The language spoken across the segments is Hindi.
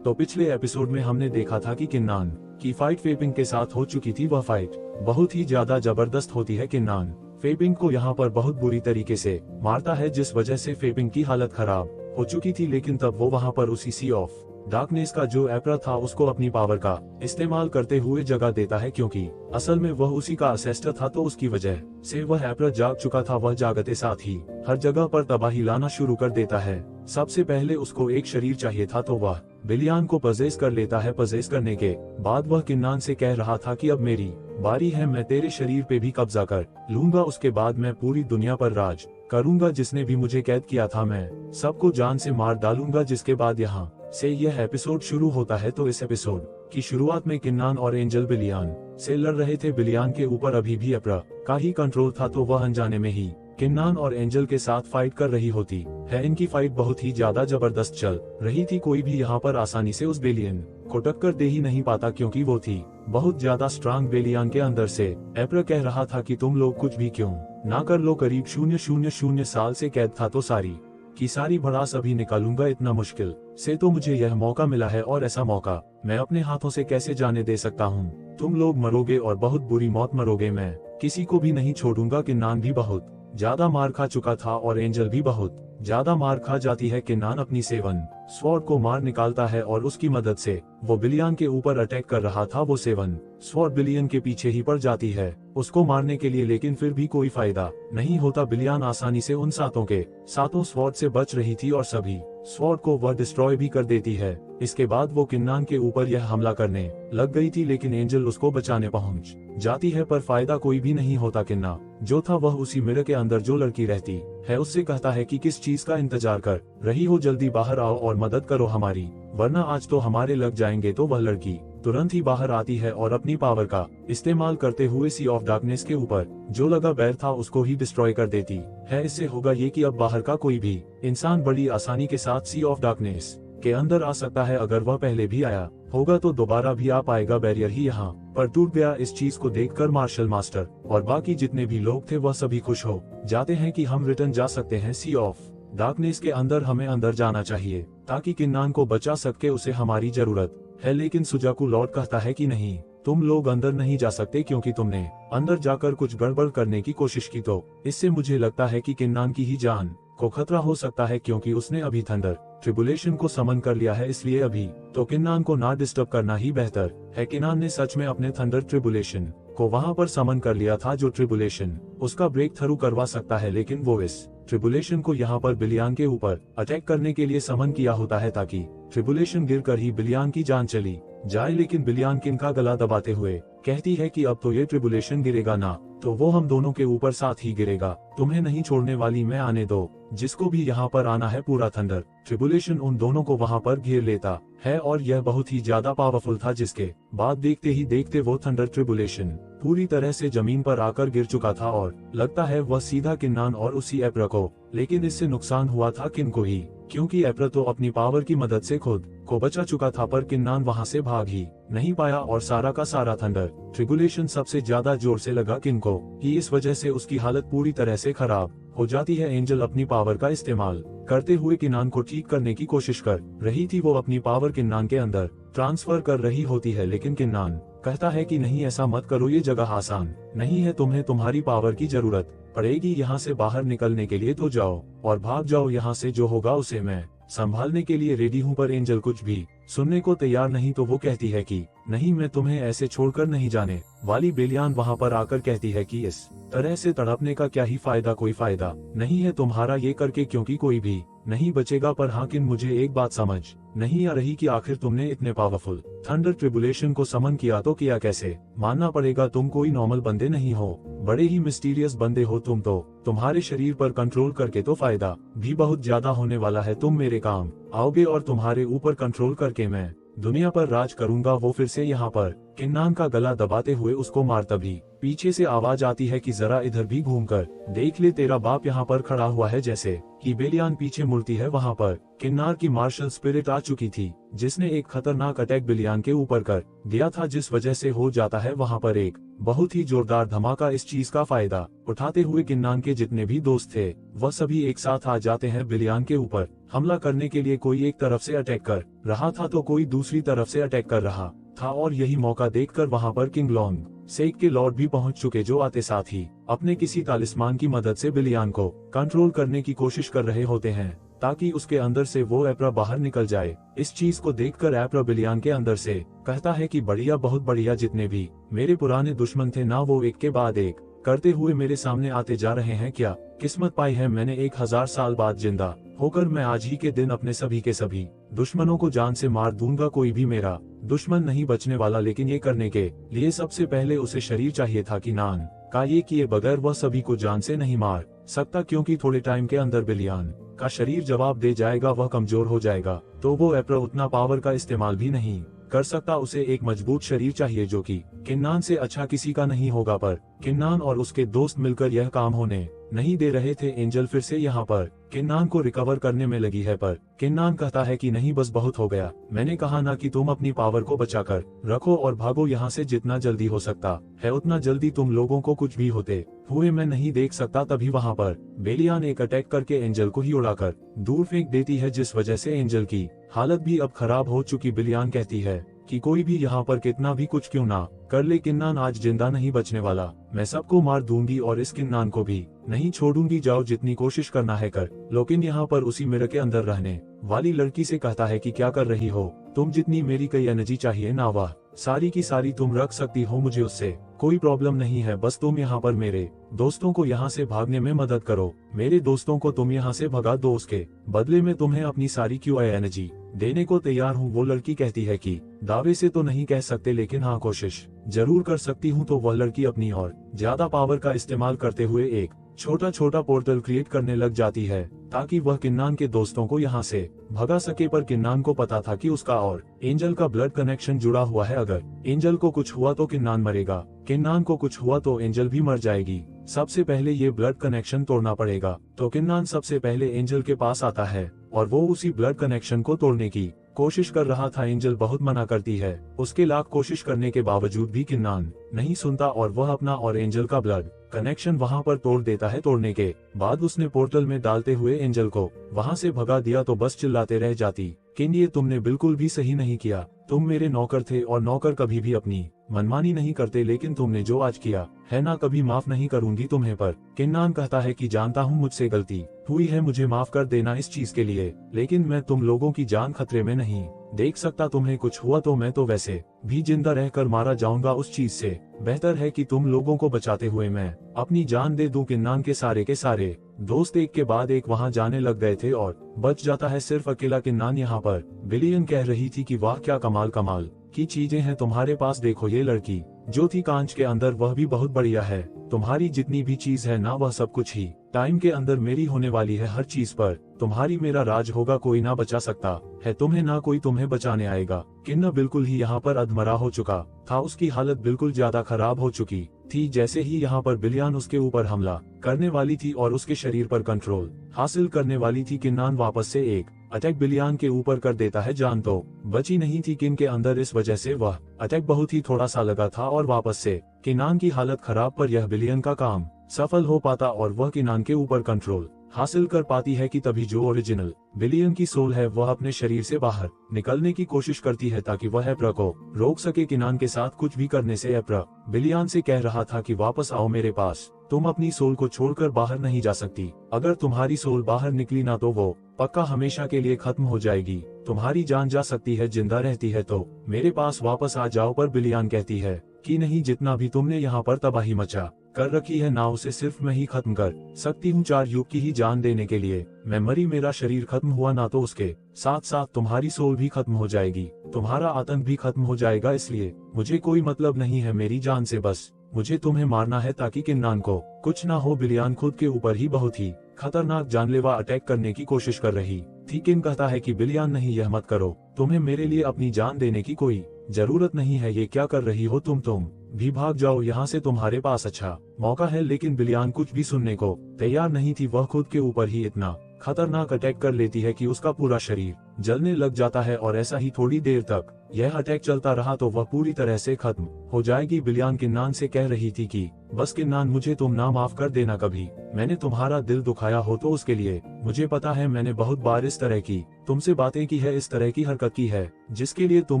तो पिछले एपिसोड में हमने देखा था कि किन्नान की फाइट फेबिंग के साथ हो चुकी थी। वह फाइट बहुत ही ज्यादा जबरदस्त होती है। किन्नान फेबिंग को यहाँ पर बहुत बुरी तरीके से मारता है, जिस वजह से फेबिंग की हालत खराब हो चुकी थी। लेकिन तब वो वहाँ पर उसी सी ऑफ डार्कनेस का जो एप्रा था उसको अपनी पावर का इस्तेमाल करते हुए जगा देता है, क्योंकि असल में वह उसी का असेस्टर था। तो उसकी वजह से वह एप्रा जाग चुका था। वह जागते साथ ही हर जगह पर तबाही लाना शुरू कर देता है। सबसे पहले उसको एक शरीर चाहिए था, तो वह बिलियान को पजेस कर लेता है। पजेस करने के बाद वह किन्नान से कह रहा था कि अब मेरी बारी है, मैं तेरे शरीर पे भी कब्जा कर लूंगा। उसके बाद मैं पूरी दुनिया पर राज करूंगा। जिसने भी मुझे कैद किया था मैं सबको जान से मार डालूंगा। जिसके बाद यहाँ से यह एपिसोड शुरू होता है। तो इस एपिसोड की शुरुआत में किन्नान और एंजल बिलियान से लड़ रहे थे। बिलियान के ऊपर अभी भी एप्रा का ही कंट्रोल था, तो वह अनजाने में ही किन्नान और एंजल के साथ फाइट कर रही होती है। इनकी फाइट बहुत ही ज्यादा जबरदस्त चल रही थी। कोई भी यहाँ पर आसानी से उस बेलियन को टक्कर दे ही नहीं पाता, क्योंकि वो थी बहुत ज्यादा स्ट्रांग। बेलियान के अंदर से एप्रा कह रहा था कि तुम लोग कुछ भी क्यों ना कर लो। करीब 000 साल से कैद था, तो सारी की सारी भड़ास अभी निकालूंगा। इतना मुश्किल से तो मुझे यह मौका मिला है, और ऐसा मौका मैं अपने हाथों से कैसे जाने दे सकता हूँ। तुम लोग मरोगे और बहुत बुरी मौत मरोगे। मैं किसी को भी नहीं छोड़ूंगा। किन्नान भी बहुत ज्यादा मार खा चुका था और एंजल भी बहुत ज्यादा मार खा जाती है। किन्नान अपनी सेवन स्वॉर्ड को मार निकालता है और उसकी मदद से वो बिलियन के ऊपर अटैक कर रहा था। वो सेवन स्वॉर्ड बिलियन के पीछे ही पड़ जाती है उसको मारने के लिए, लेकिन फिर भी कोई फायदा नहीं होता। बिलियन आसानी से उन सातों के सातों स्वॉर्ड से बच रही थी और सभी स्वॉर्ड को वह डिस्ट्रॉय भी कर देती है। इसके बाद वो किन्नान के ऊपर यह हमला करने लग गई थी, लेकिन एंजल उसको बचाने पहुंच जाती है, पर फायदा कोई भी नहीं होता। किन्ना जो था वह उसी मिरर के अंदर जो लड़की रहती है उससे कहता है कि किस चीज का इंतजार कर रही हो, जल्दी बाहर आओ और मदद करो हमारी, वरना आज तो हमारे लग जाएंगे। तो वह लड़की तुरंत ही बाहर आती है और अपनी पावर का इस्तेमाल करते हुए सी ऑफ डार्कनेस के ऊपर जो लगा बैर था उसको ही डिस्ट्रॉय कर देती है। इससे होगा ये कि अब बाहर का कोई भी इंसान बड़ी आसानी के साथ सी ऑफ डार्कनेस के अंदर आ सकता है। अगर वह पहले भी आया होगा तो दोबारा भी आ पाएगा। बैरियर ही यहाँ पर टूट गया। इस चीज को देखकर मार्शल मास्टर और बाकी जितने भी लोग थे वह सभी खुश हो जाते हैं कि हम रिटर्न जा सकते हैं सी ऑफ डार्कनेस के अंदर। हमें अंदर जाना चाहिए ताकि किन्नान को बचा सके, उसे हमारी जरूरत है। लेकिन सुजाकू लॉर्ड कहता है कि नहीं, तुम लोग अंदर नहीं जा सकते, क्योंकि तुमने अंदर जाकर कुछ गड़बड़ करने की कोशिश की। तो इससे मुझे लगता है कि किन्नान की ही जान को खतरा हो सकता है, क्योंकि उसने अभी थंडर ट्रिबुलेशन को समन कर लिया है। इसलिए अभी तो किन्नान को ना डिस्टर्ब करना ही बेहतर है। किन्नान ने सच में अपने थंडर ट्रिबुलेशन को वहां पर समन कर लिया था, जो ट्रिबुलेशन उसका ब्रेक थ्रू करवा सकता है। लेकिन वो इस ट्रिबुलेशन को यहाँ पर बिलियन के ऊपर अटैक करने के लिए समन किया होता है, ताकि ट्रिबुलेशन गिरकर ही बिलियन की जान चली जाए। लेकिन बिलियन किन का गला दबाते हुए कहती है कि अब तो ये ट्रिबुलेशन गिरेगा ना, तो वो हम दोनों के ऊपर साथ ही गिरेगा। तुम्हें नहीं छोड़ने वाली मैं, आने दो। जिसको भी यहाँ पर आना है पूरा थंडर ट्रिबुलेशन उन दोनों को वहाँ पर घेर लेता है, और यह बहुत ही ज्यादा पावरफुल था। जिसके बाद देखते ही देखते वो थंडर ट्रिबुलेशन पूरी तरह से जमीन पर आकर गिर चुका था, और लगता है वह सीधा किन्नान और उसी एप्रा को। लेकिन इससे नुकसान हुआ था किन को ही, क्योंकि एप्रा तो अपनी पावर की मदद से खुद को बचा चुका था, पर किन्नान वहां से भाग ही नहीं पाया। और सारा का सारा थंडर ट्रिबुलेशन सबसे ज्यादा जोर से लगा किन को, कि इस वजह से उसकी हालत पूरी तरह से खराब हो जाती है। एंजल अपनी पावर का इस्तेमाल करते हुए किन्नान को ठीक करने की कोशिश कर रही थी। वो अपनी पावर किन्नान के अंदर ट्रांसफर कर रही होती है, लेकिन किन्नान कहता है कि नहीं, ऐसा मत करो, ये जगह आसान नहीं है, तुम्हें तुम्हारी पावर की जरूरत पड़ेगी। यहाँ से बाहर निकलने के लिए तो जाओ और भाग जाओ यहाँ से, जो होगा उसे मैं संभालने के लिए रेडी हूँ। पर एंजल कुछ भी सुनने को तैयार नहीं, तो वो कहती है कि नहीं, मैं तुम्हें ऐसे छोड़कर नहीं जाने वाली। बेलियन वहाँ पर आकर कहती है कि इस तरह से तड़पने का क्या ही फायदा, कोई फायदा नहीं है तुम्हारा ये करके, क्योंकि कोई भी नहीं बचेगा। पर हाँ किन, मुझे एक बात समझ नहीं आ रही कि आखिर तुमने इतने पावरफुल थंडर ट्रिबुलेशन को समन किया तो किया कैसे। मानना पड़ेगा तुम कोई नॉर्मल बंदे नहीं हो, बड़े ही मिस्टीरियस बंदे हो तुम तो। तुम्हारे शरीर पर कंट्रोल करके तो फायदा भी बहुत ज्यादा होने वाला है। तुम मेरे काम आओगे और तुम्हारे ऊपर कंट्रोल करके मैं दुनिया पर राज करूंगा। वो फिर से यहाँ पर किन्नान का गला दबाते हुए उसको मार। तभी पीछे से आवाज आती है कि जरा इधर भी घूमकर देख ले, तेरा बाप यहाँ पर खड़ा हुआ है। जैसे कि बेलियन पीछे मुड़ती है, वहाँ पर किन्नार की मार्शल स्पिरिट आ चुकी थी, जिसने एक खतरनाक अटैक बिलियन के ऊपर कर दिया था, जिस वजह से हो जाता है वहाँ पर एक बहुत ही जोरदार धमाका। इस चीज का फायदा उठाते हुए किन्नान के जितने भी दोस्त थे वह सभी एक साथ आ जाते हैं बिलियन के ऊपर हमला करने के लिए कोई एक तरफ से अटैक कर रहा था तो कोई दूसरी तरफ से अटैक कर रहा था, और यही मौका देखकर वहां पर किंग लॉन्ग सेक के लॉर्ड भी पहुंच चुके, जो आते साथ ही अपने किसी तालिस्मान की मदद से बिलियन को कंट्रोल करने की कोशिश कर रहे होते हैं ताकि उसके अंदर से वो एप्रा बाहर निकल जाए। इस चीज को देखकर एप्रा बिलियन के अंदर से कहता है कि बढ़िया, बहुत बढ़िया, जितने भी मेरे पुराने दुश्मन थे ना, वो एक के बाद एक करते हुए मेरे सामने आते जा रहे हैं। क्या किस्मत पाई है मैंने 1000 साल बाद जिंदा होकर। मैं आज ही के दिन अपने सभी के सभी दुश्मनों को जान से मार दूंगा। कोई भी मेरा दुश्मन नहीं बचने वाला, लेकिन ये करने के लिए सबसे पहले उसे शरीर चाहिए था कि नान का ये किए बगैर वह सभी को जान से नहीं मार सकता, क्योंकि थोड़े टाइम के अंदर बिलियन का शरीर जवाब दे जाएगा, वह कमजोर हो जाएगा, तो वो एप्रा उतना पावर का इस्तेमाल भी नहीं कर सकता। उसे एक मजबूत शरीर चाहिए जो कि किन्नान से अच्छा किसी का नहीं होगा। पर किन्नान और उसके दोस्त मिलकर यह काम होने नहीं दे रहे थे। एंजल फिर से यहाँ पर किन्नान को रिकवर करने में लगी है, पर किन्नान कहता है कि नहीं, बस बहुत हो गया। मैंने कहा ना कि तुम अपनी पावर को बचाकर रखो और भागो यहाँ से, जितना जल्दी हो सकता है उतना जल्दी। तुम लोगों को कुछ भी होते हुए मैं नहीं देख सकता। तभी वहाँ पर बिलियन एक अटैक करके एंजल को ही उड़ाकर दूर फेंक देती है, जिस वजह से एंजल की हालत भी अब खराब हो चुकी। बिलियन कहती है कि कोई भी यहाँ पर कितना भी कुछ क्यों ना कर ले, किन्नान आज जिंदा नहीं बचने वाला। मैं सबको मार दूंगी और इस किन्नान को भी नहीं छोड़ूंगी। जाओ, जितनी कोशिश करना है कर। लेकिन यहाँ पर उसी मिरर के अंदर रहने वाली लड़की से कहता है कि क्या कर रही हो तुम, जितनी मेरी कई एनर्जी चाहिए ना, वह सारी की सारी तुम रख सकती हो। मुझे उससे कोई प्रॉब्लम नहीं है, बस तुम यहाँ पर मेरे दोस्तों को यहाँ से भागने में मदद करो। मेरे दोस्तों को तुम यहाँ से भगा दो, उसके बदले में तुम्हें अपनी सारी क्यू एनर्जी देने को तैयार हूँ। वो लड़की कहती है कि दावे से तो नहीं कह सकते, लेकिन हाँ, कोशिश जरूर कर सकती हूँ। तो वह लड़की अपनी और ज्यादा पावर का इस्तेमाल करते हुए एक छोटा छोटा पोर्टल क्रिएट करने लग जाती है ताकि वह किन्नान के दोस्तों को यहाँ से भगा सके। पर किन्नान को पता था कि उसका और एंजल का ब्लड कनेक्शन जुड़ा हुआ है। अगर एंजल को कुछ हुआ तो किन्नान मरेगा, किन्नान को कुछ हुआ तो एंजल भी मर जाएगी। सबसे पहले ये ब्लड कनेक्शन तोड़ना पड़ेगा। तो किन्नान सबसे पहले एंजल के पास आता है और वो उसी ब्लड कनेक्शन को तोड़ने की कोशिश कर रहा था। एंजल बहुत मना करती है, उसके लाख कोशिश करने के बावजूद भी किन्नान नहीं सुनता और वह अपना और एंजल का ब्लड कनेक्शन वहां पर तोड़ देता है। तोड़ने के बाद उसने पोर्टल में डालते हुए एंजल को वहां से भगा दिया। तो बस चिल्लाते रह जाती कि ये तुमने बिल्कुल भी सही नहीं किया। तुम मेरे नौकर थे और नौकर कभी भी अपनी मनमानी नहीं करते, लेकिन तुमने जो आज किया है ना, कभी माफ नहीं करूंगी तुम्हें। पर किन्नान कहता है कि जानता हूँ मुझसे गलती हुई है, मुझे माफ कर देना इस चीज के लिए, लेकिन मैं तुम लोगों की जान खतरे में नहीं देख सकता। तुम्हें कुछ हुआ तो मैं तो वैसे भी जिंदा रहकर मारा जाऊंगा। उस चीज से बेहतर है कि तुम लोगों को बचाते हुए मैं अपनी जान दे दूं। किन्नान के सारे दोस्त एक के बाद एक वहां जाने लग गए थे और बच जाता है सिर्फ अकेला किन्नान। यहाँ पर बिलियन कह रही थी कि वाह, क्या कमाल की चीजें हैं तुम्हारे पास। देखो, ये लड़की जो थी कांच के अंदर, वह भी बहुत बढ़िया है। तुम्हारी जितनी भी चीज है ना, वह सब कुछ ही टाइम के अंदर मेरी होने वाली है। हर चीज पर तुम्हारी मेरा राज होगा, कोई ना बचा सकता है तुम्हें, ना कोई तुम्हें बचाने आएगा। किन्ना बिल्कुल ही यहाँ पर अधमरा हो चुका था, उसकी हालत बिल्कुल ज्यादा खराब हो चुकी थी। जैसे ही यहाँ पर बिलियन उसके ऊपर हमला करने वाली थी और उसके शरीर पर कंट्रोल हासिल करने वाली थी, किन्नान वापस से एक अटैक बिलियन के ऊपर कर देता है। जान तो बची नहीं थी किन के अंदर, इस वजह से वह अटैक बहुत ही थोड़ा सा लगा था और वापस से किन्नान की हालत खराब। पर यह बिलियन का काम सफल हो पाता और वह किन्नान के ऊपर कंट्रोल हासिल कर पाती है कि तभी जो ओरिजिनल बिलियन की सोल है वह अपने शरीर से बाहर निकलने की कोशिश करती है ताकि वह एप्रा को रोक सके। किन्नान के साथ कुछ भी करने से एप्रा बिलियन से कह रहा था कि वापस आओ मेरे पास, तुम अपनी सोल को छोड़कर बाहर नहीं जा सकती। अगर तुम्हारी सोल बाहर निकली ना तो वो पक्का हमेशा के लिए खत्म हो जाएगी। तुम्हारी जान जा सकती है, जिंदा रहती है तो मेरे पास वापस आ जाओ। पर बिलियन कहती है कि नहीं, जितना भी तुमने यहाँ पर तबाही मचा कर रखी है ना, उसे सिर्फ मैं ही खत्म कर सकती हूँ। 4 युग की ही जान देने के लिए मैं मरी, मेरा शरीर खत्म हुआ ना तो उसके साथ साथ तुम्हारी सोल भी खत्म हो जाएगी, तुम्हारा आतंक भी खत्म हो जाएगा। इसलिए मुझे कोई मतलब नहीं है मेरी जान से, बस मुझे तुम्हें मारना है ताकि किन्नान को कुछ ना हो। बिलियन खुद के ऊपर ही बहुत ही खतरनाक जानलेवा अटैक करने की कोशिश कर रही थी। किन कहता है कि बिलियन नहीं, यह मत करो, तुम्हें मेरे लिए अपनी जान देने की कोई जरूरत नहीं है। ये क्या कर रही हो तुम भी भाग जाओ यहाँ से, तुम्हारे पास अच्छा मौका है। लेकिन बिलियन कुछ भी सुनने को तैयार नहीं थी। वह खुद के ऊपर ही इतना खतरनाक अटैक कर लेती है कि उसका पूरा शरीर जलने लग जाता है और ऐसा ही थोड़ी देर तक यह अटैक चलता रहा तो वह पूरी तरह से खत्म हो जाएगी। बिलियान किन्नान से कह रही थी कि बस किन्नान, मुझे तुम ना माफ कर देना, कभी मैंने तुम्हारा दिल दुखाया हो तो उसके लिए मुझे पता है। मैंने बहुत बार इस तरह की तुमसे बातें की है, इस तरह की हरकत की है जिसके लिए तुम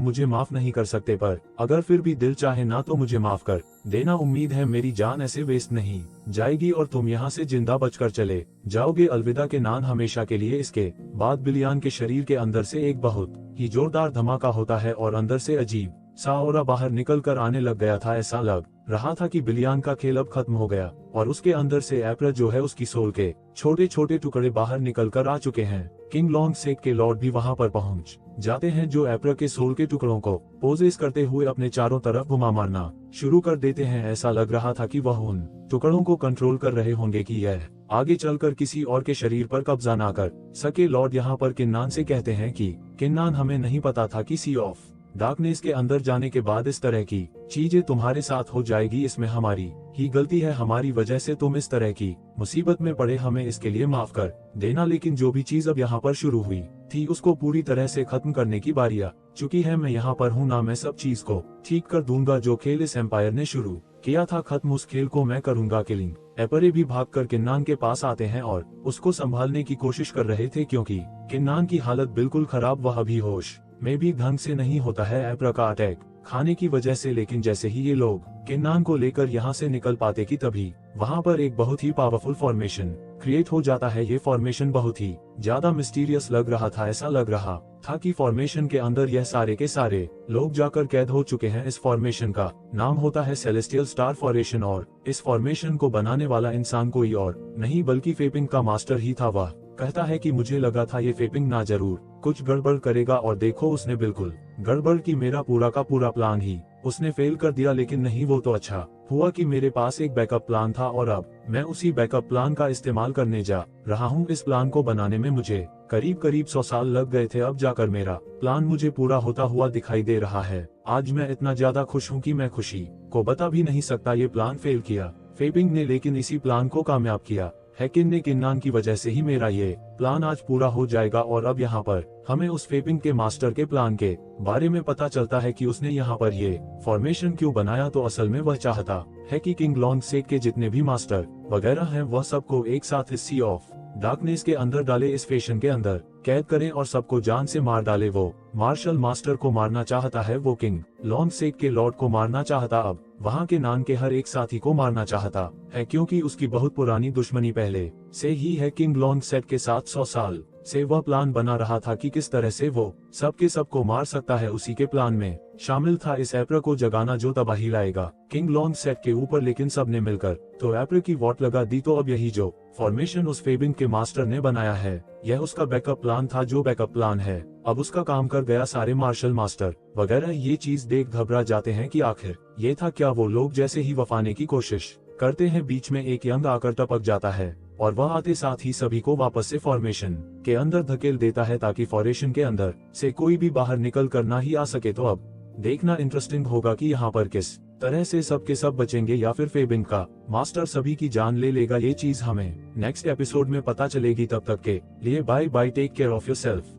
मुझे माफ नहीं कर सकते, पर अगर फिर भी दिल चाहे ना तो मुझे माफ कर देना। उम्मीद है मेरी जान ऐसे वेस्ट नहीं जाएगी और तुम यहाँ से जिंदा बचकर चले जाओगे। अलविदा किन्नान, हमेशा के लिए। इसके बाद बिलियान के शरीर के अंदर से एक बहुत ही जोरदार धमाका होता है और अंदर से अजीब सा ऑरा बाहर निकल कर आने लग गया था। ऐसा लग रहा था कि बिलियान का खेल अब खत्म हो गया और उसके अंदर से एप्रल जो है उसकी सोल के छोटे छोटे टुकड़े बाहर निकल कर आ चुके हैं। किंग लॉन्ग सेक के लॉर्ड भी वहां पर पहुंच जाते हैं, जो एप्रल के सोल के टुकड़ों को पोजेस करते हुए अपने चारों तरफ घुमा मारना शुरू कर देते हैं। ऐसा लग रहा था कि वह उन टुकड़ों को कंट्रोल कर रहे होंगे कि यह आगे चलकर किसी और के शरीर पर कब्जा ना कर सके। लॉर्ड यहाँ पर किन्नान से कहते हैं कि किन्नान, हमें नहीं पता था कि सी ऑफ डार्कनेस के अंदर जाने के बाद इस तरह की चीजें तुम्हारे साथ हो जाएगी। इसमें हमारी ही गलती है, हमारी वजह से तुम इस तरह की मुसीबत में पड़े, हमें इसके लिए माफ कर देना। लेकिन जो भी चीज अब यहाँ पर शुरू हुई थी उसको पूरी तरह से खत्म करने की बारी आ चुकी है। मैं यहाँ पर हूँ ना, मैं सब चीज को ठीक कर दूंगा। जो खेल इस एम्पायर ने शुरू किया था खत्म, उस खेल को मैं करूंगा। किलिंग एपरे भी भागकर किन्नान के पास आते हैं और उसको संभालने की कोशिश कर रहे थे क्योंकि किन्नान की हालत बिल्कुल खराब, वह भी होश में भी ढंग से नहीं होता है एपरा का अटैक खाने की वजह से। लेकिन जैसे ही ये लोग किन्नान को लेकर यहाँ से निकल पाते कि तभी वहाँ पर एक बहुत ही पावरफुल फॉर्मेशन क्रिएट हो जाता है। ये फॉर्मेशन बहुत ही ज्यादा मिस्टीरियस लग रहा था। ऐसा लग रहा था कि फॉर्मेशन के अंदर यह सारे के सारे लोग जाकर कैद हो चुके हैं। इस फॉर्मेशन का नाम होता है सेलेस्टियल स्टार फॉर्मेशन और इस फॉर्मेशन को बनाने वाला इंसान कोई और नहीं बल्कि फेपिंग का मास्टर ही था। वह कहता है कि मुझे लगा था ये फेपिंग ना जरूर कुछ गड़बड़ करेगा और देखो उसने बिल्कुल गड़बड़ की। मेरा पूरा का पूरा प्लान ही उसने फेल कर दिया। लेकिन नहीं, वो तो अच्छा हुआ कि मेरे पास एक बैकअप प्लान था और अब मैं उसी बैकअप प्लान का इस्तेमाल करने जा रहा हूँ। इस प्लान को बनाने में मुझे करीब 100 साल लग गए थे। अब जाकर मेरा प्लान मुझे पूरा होता हुआ दिखाई दे रहा है। आज मैं इतना ज्यादा खुश हूँ कि मैं खुशी को बता भी नहीं सकता। ये प्लान फेल किया फेपिंग ने, लेकिन इसी प्लान को कामयाब किया है किन्नान की वजह से ही मेरा ये प्लान आज पूरा हो जाएगा। और अब यहाँ पर हमें उस फेपिंग के मास्टर के प्लान के बारे में पता चलता है कि उसने यहाँ पर ये फॉर्मेशन क्यों बनाया। तो असल में वह चाहता है कि किंग लॉन्ग सेक के जितने भी मास्टर वगैरह हैं वह सबको एक साथ इस सी ऑफ डार्कनेस के अंदर डाले, इस फेशन के अंदर कैद करें और सबको जान से मार डाले। वो मार्शल मास्टर को मारना चाहता है, वो किंग लॉन्ग सेक के लॉर्ड को मारना चाहता, अब वहाँ के नान के हर एक साथी को मारना चाहता है क्योंकि उसकी बहुत पुरानी दुश्मनी पहले से ही है किंग लॉन्ग सेक के साथ। 100 साल से वह प्लान बना रहा था कि किस तरह से वो सबके सबको मार सकता है। उसी के प्लान में शामिल था इस एप्रा को जगाना जो तबाही लाएगा किंग लॉन्ग सेक के ऊपर। लेकिन सबने मिलकर तो एप्रा की वॉट लगा दी। तो अब यही जो फॉर्मेशन उस फेबिंग के मास्टर ने बनाया है यह उसका बैकअप प्लान था। जो बैकअप प्लान है अब उसका काम कर गया। सारे मार्शल मास्टर वगैरह ये चीज देख घबरा जाते हैं कि आखिर ये था क्या। वो लोग जैसे ही वफाने की कोशिश करते हैं बीच में एक यंग आकर टपक जाता है और वह आते साथ ही सभी को वापस से फॉर्मेशन के अंदर धकेल देता है ताकि फॉर्मेशन के अंदर से कोई भी बाहर निकल कर ना ही आ सके। तो अब देखना इंटरेस्टिंग होगा कि यहाँ पर किस तरह से सब के सब बचेंगे या फिर फेबिंग का मास्टर सभी की जान ले लेगा। ये चीज हमें नेक्स्ट एपिसोड में पता चलेगी। तब तक के लिए bye bye, take care of yourself.